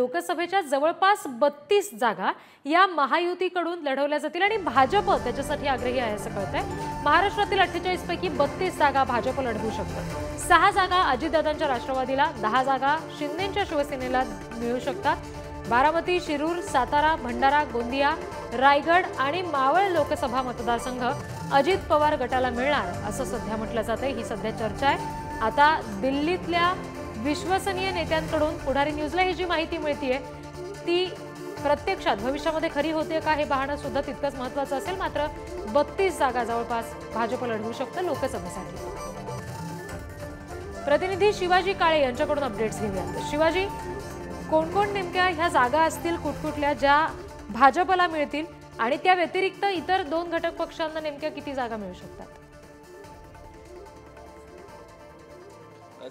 लोकसभेच्या जवळपास 32 जागा या महायुतीकडून लढवल्या जातील आणि भाजप त्याच्यासाठी आग्रही आहे असं कळतंय। महाराष्ट्रातील 48 पैकी 32 जागा भाजप लढवू शकतं। 6 जागा अजितदादांच्या राष्ट्रवादीला, 10 जागा शिंदेंच्या शिवसेनेला मिळू शकतात। बारामती, शिरूर, सातारा, भंडारा, गोंदिया, रायगड आणि मावळ लोकसभा मतदारसंघ अजित पवार गटाला मिळणार असं सध्या म्हटलं जातंय। ही सध्या चर्चा आहे। आता दिल्लीतल्या विश्वसनीय नेत्यांकडून पुढारी न्यूजला ही जी माहिती मिळतीये ती प्रत्यक्षात भविष्यामध्ये खरी होते का हे पाहणं सुद्धा तितकंच महत्त्वाचं असेल। मात्र 32 जागा जवळपास भाजप लढवू शकतं लोकसभेसाठी। प्रतिनिधी शिवाजी काळे यांच्याकडून अपडेट्स घेऊयात। शिवाजी, कोण कोण नेमक्या ह्या जागा असतील कुठकुठल्या ज्या भाजपला मिळतील आणि त्या व्यतिरिक्त इतर 2 घटक पक्षांना नेमक्या किती जागा मिळू शकतात?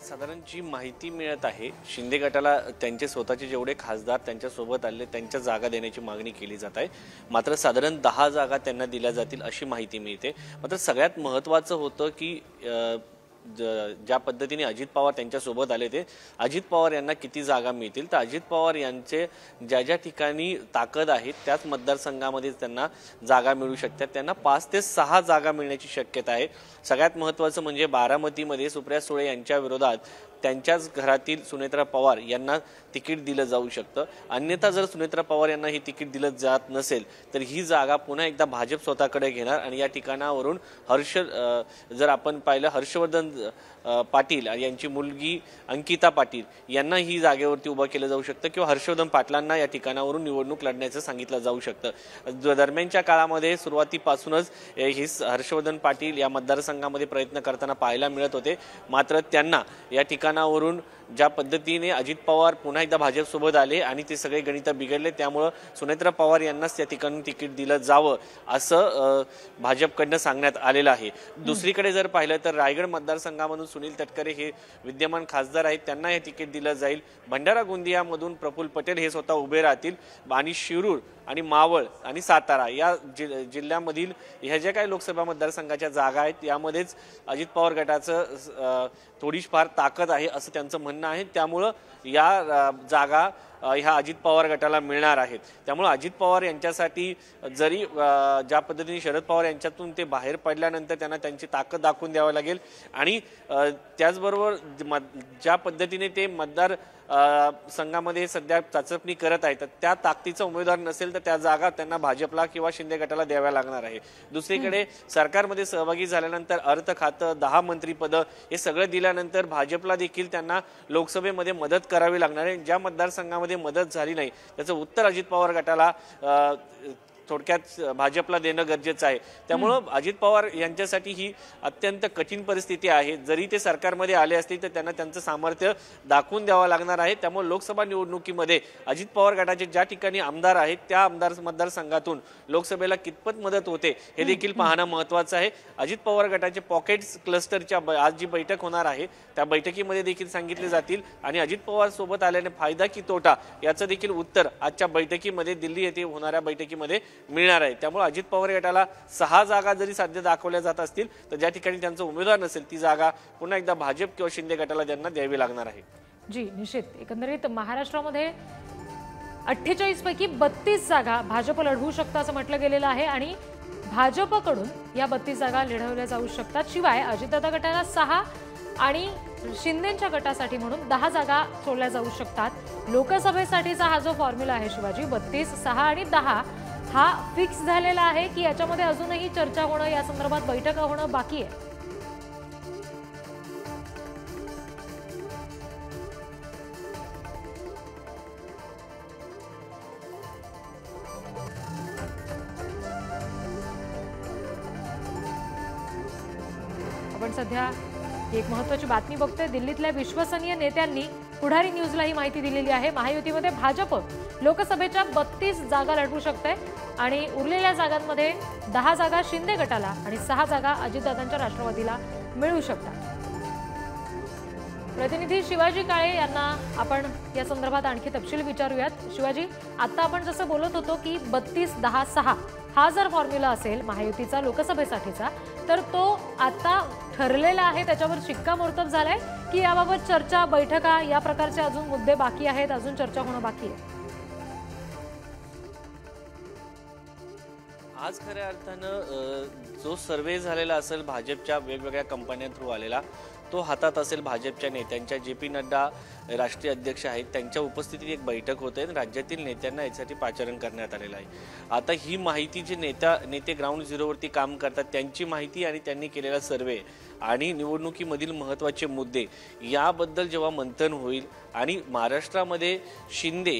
साधारण जी माहिती मिळत आहे, शिंदे गटाला त्यांचे स्वतःचे जेवढे खासदार त्यांच्या सोबत आले त्यांच्या जागा देण्याची मागणी केली जात आहे। मात्र साधारण 10 जागा त्यांना दिल्या जातील अशी माहिती मिळते। मात्र सगळ्यात महत्त्वाचं होतं की ज्या पद्धतीने अजित पवार त्यांच्या सोबत आले ते अजित पवार यांना किती जागा मिळतील। तर अजित पवार यांचे ज्या ज्या ठिकाणी ताकद आहे त्याच मतदारसंघामध्ये त्यांना जागा मिळू शकतात। त्यांना 5 ते 6 जागा मिळण्याची शक्यता आहे। सगळ्यात महत्त्वाचं म्हणजे बारामतीमध्ये सुप्रिया सुळे यांच्या विरोधात त्यांच्याच घरातील सुनेत्रा पवार यांना तिकीट दिलं जाऊ शकतं। अन्यथा जर सुनेत्रा पवार यांना हे तिकीट दिलं जात नसेल तर ही जागा पुन्हा एकदा भाजप स्वतःकडे घेणार आणि या ठिकाणावरून जर आपण पाहिलं हर्षवर्धन पाटील यांची मुलगी अंकिता पाटील यांना ही जागेवरती उभं केलं जाऊ शकतं किंवा हर्षवर्धन पाटलांना या ठिकाणावरून निवडणूक लढण्याचं सांगितलं जाऊ शकतं। दरम्यानच्या काळामध्ये सुरुवातीपासूनच ही हर्षवर्धन पाटील या मतदारसंघामध्ये प्रयत्न करताना पाहायला मिळत होते। मात्र त्यांना या ठिकाणावरून ज्या पद्धतीने अजित पवार पुन्हा एकदा भाजपसोबत आले आणि ते सगळे गणित बिघडले त्यामुळे सुनेत्रा पवार यांनाच त्या ठिकाणी तिकीट दिलं जावं असं भाजपकडनं सांगण्यात आलेलं आहे। दुसरीकडे जर पाहिलं तर रायगड मतदारसंघामधून सुनील तटकरे हे विद्यमान खासदार आहेत, त्यांना हे तिकीट दिलं जाईल। भंडारा गोंदियामधून प्रफुल्ल पटेल हे स्वतः उभे राहतील आणि शिरूर आणि मावळ आणि सातारा या जिल्ह्यामधील ह्या ज्या काही लोकसभा मतदारसंघाच्या जागा आहेत यामध्येच अजित पवार गटाचं थोडीफार ताकद आहे असं त्यांचं म्हणणं आहे। त्यामुळं या जागा ह्या अजित पवार गटाला मिळणार आहेत। त्यामुळे अजित पवार यांच्यासाठी जरी ज्या पद्धतीने शरद पवार यांच्यातून ते बाहेर पडल्यानंतर त्यांना त्यांची ताकद दाखवून द्यावी लागेल आणि त्याचबरोबर ज्या पद्धतीने ते मतदार संघामध्ये सध्या चाचपणी करत आहेत त्या ताकदीचा उमेदवार नसेल तर त्या जागा त्यांना भाजपला किंवा शिंदे गटाला द्याव्या लागणार आहे। दुसरीकडे सरकारमध्ये सहभागी झाल्यानंतर अर्थ खातं 10 मंत्रीपदं हे सगळं दिल्यानंतर भाजपला देखील त्यांना लोकसभेमध्ये मदत करावी लागणार आहे। ज्या मतदारसंघामध्ये मदत झाली नाही त्याचं उत्तर अजित पवार गटाला थोडक्यात भाजपला देणं गरजेचं आहे। त्यामुळं अजित पवार यांच्यासाठी ही अत्यंत कठीण परिस्थिती आहे। जरी ते सरकारमध्ये आले असतील तर त्यांना त्यांचं सामर्थ्य दाखवून द्यावं लागणार आहे। त्यामुळे लोकसभा निवडणुकीमध्ये अजित पवार गटाचे ज्या ठिकाणी आमदार आहेत त्या मतदारसंघातून लोकसभेला कितपत मदत होते हे देखील पाहणं महत्त्वाचं आहे। अजित पवार गटाचे पॉकेट्स क्लस्टरच्या आज जी बैठक होणार आहे त्या बैठकीमध्ये देखील सांगितले जातील आणि अजित पवार सोबत आल्याने फायदा की तोटा याचं देखील उत्तर आजच्या बैठकीमध्ये दिल्ली येथे होणाऱ्या बैठकीमध्ये मिळणार आहे। त्यामुळे अजित पवार गटाला 6 जागा जरी साध्य दाखवल्या जात असतील तर ज्या ठिकाणी त्यांचा उमेदवार नसेल ती जागा पुन्हा एकदा भाजप किंवा शिंदे गटाला त्यांना द्यावी लागणार आहे। जी निश्चित, एकंदरीत महाराष्ट्रामध्ये 48 पैकी 32 जागा भाजप लढवू शकतं असं म्हटलं गेलेलं आहे आणि भाजपकडून या 32 जागा लढवल्या जाऊ शकतात। शिवाय अजितदादा गटाला 6 आणि शिंदेच्या गटासाठी म्हणून 10 जागा सोडल्या जाऊ शकतात। लोकसभेसाठीचा हा जो फॉर्म्युला आहे शिवाजी 32, 6 आणि 10 हा फिक्स झालेला आहे की याच्यामध्ये अजूनही चर्चा होणं या संदर्भात बैठका होणं बाकी आहे? आपण सध्या एक महत्त्वाची बातमी बघतोय। दिल्लीतल्या विश्वसनीय नेत्यांनी पुढारी न्यूजला ही माहिती दिलेली आहे। महायुतीमध्ये भाजप लोकसभेच्या 32 जागा लढवू शकते आणि उरलेल्या जागांमध्ये 10 जागा शिंदे गटाला आणि 6 जागा अजितदादांच्या राष्ट्रवादीला मिळू शकतात। प्रतिनिधी शिवाजी काळे यांना आपण या संदर्भात आणखी तपशील विचारूयात। शिवाजी, आता आपण जसं बोलत होतो की 32, 10, 6 हा जर फॉर्म्युला असेल महायुतीचा लोकसभेसाठीचा तर तो आता ठरलेलं आहे, त्याच्यावर शिक्कामोर्तब झालंय की याबाबत चर्चा, बैठका या प्रकारचे अजून मुद्दे बाकी आहेत, अजून चर्चा होणं बाकी आहे? आज खऱ्या अर्थानं जो सर्वे झालेला असेल भाजपच्या वेगवेगळ्या कंपन्या थ्रू आलेला, तो हातात असेल भाजपच्या नेत्यांच्या. JP नड्डा राष्ट्रीय अध्यक्ष आहेत, त्यांच्या उपस्थितीत एक बैठक होते आणि राज्यातील नेत्यांना यासाठी पाचारण करण्यात आलेलं आहे. आता ही माहिती जे नेते ग्राउंड झिरोवरती काम करतात त्यांची माहिती आणि त्यांनी केलेला सर्वे आणि निवडणुकीमधील महत्त्वाचे मुद्दे याबद्दल जेव्हा मंथन होईल आणि महाराष्ट्रामध्ये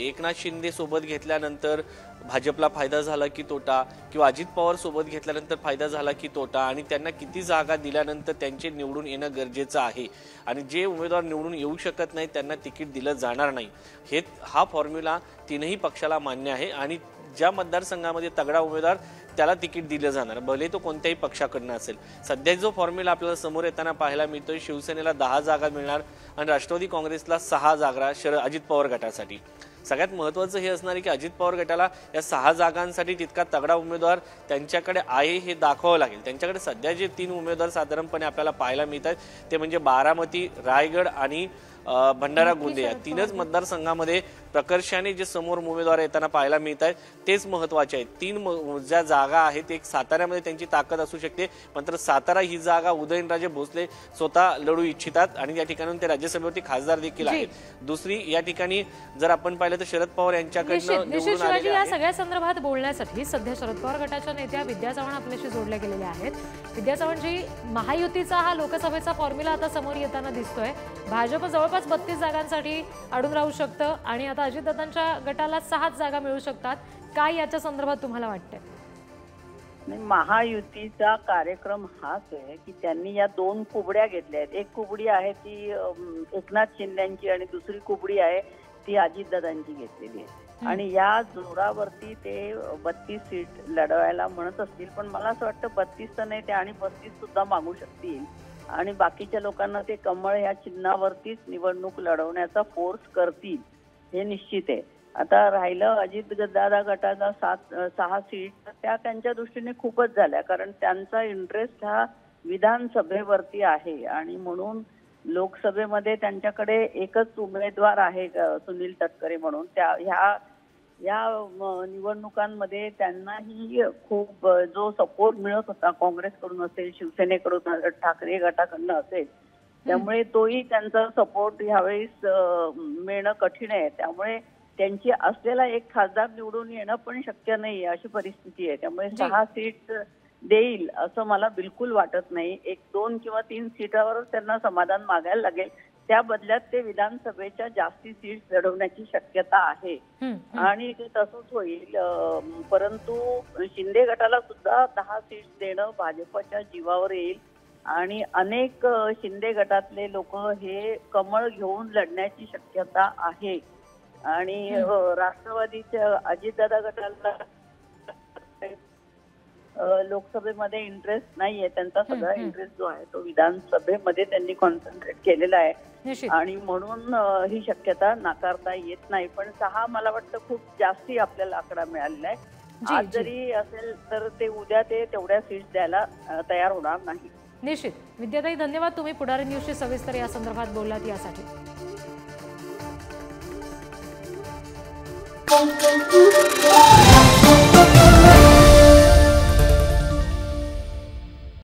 एकनाथ शिंदे सोबत घेतल्यानंतर भाजपला फायदा झाला की तोटा, किंवा अजित पवार सोबत घेतल्यानंतर फायदा झाला की तोटा, आणि त्यांना किती जागा दिल्यानंतर त्यांचे निवडून येणं गरजेचं आहे, आणि जे उमेदवार निवडून येऊ शकत नाही त्यांना तिकीट दिलं जाणार नाही, हा फॉर्म्युला तीनही पक्षाला मान्य आहे. आणि ज्या मतदारसंघामध्ये तगडा उमेदवार त्याला तिकीट दिलं जाणार, भले तो कोणत्याही पक्षाकडनं असेल. सध्या जो फॉर्म्युला आपल्याला समोर येताना पाहायला मिळतोय, शिवसेनेला 10 जागा मिळणार आणि राष्ट्रवादी काँग्रेसला 6 जागा अजित पवार गटासाठी. सगळ्यात महत्त्वाचं हे असणार आहे की अजित पवार गटाला या 6 जागांसाठी तितका तगडा उमेदवार त्यांच्याकडे आहे हे दाखवावं लागेल. त्यांच्याकडे सध्या जे 3 उमेदवार साधारणपणे आपल्याला पाहायला मिळतात ते म्हणजे बारामती, रायगड आणि भंडारा गोंदिया या 3च मतदारसंघामध्ये प्रकर्षाने जे समोर उमेदवार येताना पाहायला मिळत आहेत तेच महत्त्वाचे आहेत. 3 ज्या जागा आहेत, एक साताऱ्यामध्ये त्यांची ताकद असू शकते, मात्र सातारा ही जागा उदयनराजे भोसले स्वतः लढू इच्छितात आणि या ठिकाणी ते राज्यसभेवरती खासदार देखील आहेत. दुसरी या ठिकाणी जर आपण पाहिलं तर शरद पवार यांच्याकडनं निवडून आलेले या सगळ्या संदर्भात बोलण्यासाठी सध्या शरद पवार गटाच्या नेत्या विद्या चव्हाण आपल्याशी जोडल्या गेलेल्या आहेत. विद्या चव्हाणजी, महायुतीचा हा लोकसभेचा फॉर्म्युला आता समोर येताना दिसतोय. भाजप जवळपास 32 जागांसाठी अडून राहू शकतं आणि आता अजितदादांच्या गटाला 6 जागा मिळू शकतात. काय याच्या संदर्भात तुम्हाला वाटतंय? महायुतीचा कार्यक्रम हाच आहे की त्यांनी या 2 कुबड्या घेतल्या आहेत. एक कुबडी आहे ती एकनाथ शिंदेची आणि दुसरी कुबडी आहे ती अजितदादांची घेतलेली आहे. आणि या जोरावरती ते 32 सीट लढवायला म्हणत असतील, पण मला असं वाटतं 32 तर नाही, ते आणि 35 सुद्धा मागू शकतील आणि बाकीच्या लोकांना ते कमळ या चिन्हावरतीच निवडणूक लढवण्याचा फोर्स करतील हे निश्चित आहे. आता राहिलं अजितदादा गटाचा 6 सीट, तर त्या त्यांच्या दृष्टीने खूपच झाल्या, कारण त्यांचा इंटरेस्ट हा विधानसभेवरती आहे आणि म्हणून लोकसभेमध्ये त्यांच्याकडे एकच उमेदवार आहे सुनील तटकरे म्हणून. या निवडणुकांमध्ये त्यांनाही खूप जो सपोर्ट मिळत होता काँग्रेसकडून असेल, शिवसेनेकडून, ठाकरे गटाकडनं असेल, त्यामुळे तोही त्यांचा सपोर्ट यावेळेस मिळणं कठीण आहे. त्यामुळे त्यांची असलेला एक खासदार निवडून येणं पण शक्य नाही अशी परिस्थिती आहे. त्यामुळे 6 सीट देईल असं मला बिलकुल वाटत नाही. 1, 2 किंवा 3 सीटावर त्यांना समाधान मागायला लागेल. त्या बदल्यात ते विधानसभेच्या जास्ती सीट लढवण्याची शक्यता आहे आणि ते तसंच होईल. परंतु शिंदे गटाला सुद्धा 10 सीट देणं भाजपच्या जीवावर येईल आणि अनेक शिंदे गटातले लोक हे कमळ घेऊन लढण्याची शक्यता आहे. आणि राष्ट्रवादीच्या अजितदादा गटाला लोकसभेमध्ये इंटरेस्ट नाहीये. त्यांचा सगळा इंटरेस्ट जो आहे तो विधानसभेमध्ये त्यांनी कॉन्सन्ट्रेट केलेला आहे आणि म्हणून ही शक्यता नाकारता येत नाही. पण 6 मला वाटतं खूप जास्ती आपल्याला आकडा मिळालेला आहे. आज जरी असेल तर ते उद्या ते तेवढ्या सीट्स द्यायला तयार होणार नाही. निश्चित. विद्याताई, धन्यवाद. तुम्ही पुढारी न्यूजशी सविस्तर या संदर्भात बोललात यासाठी.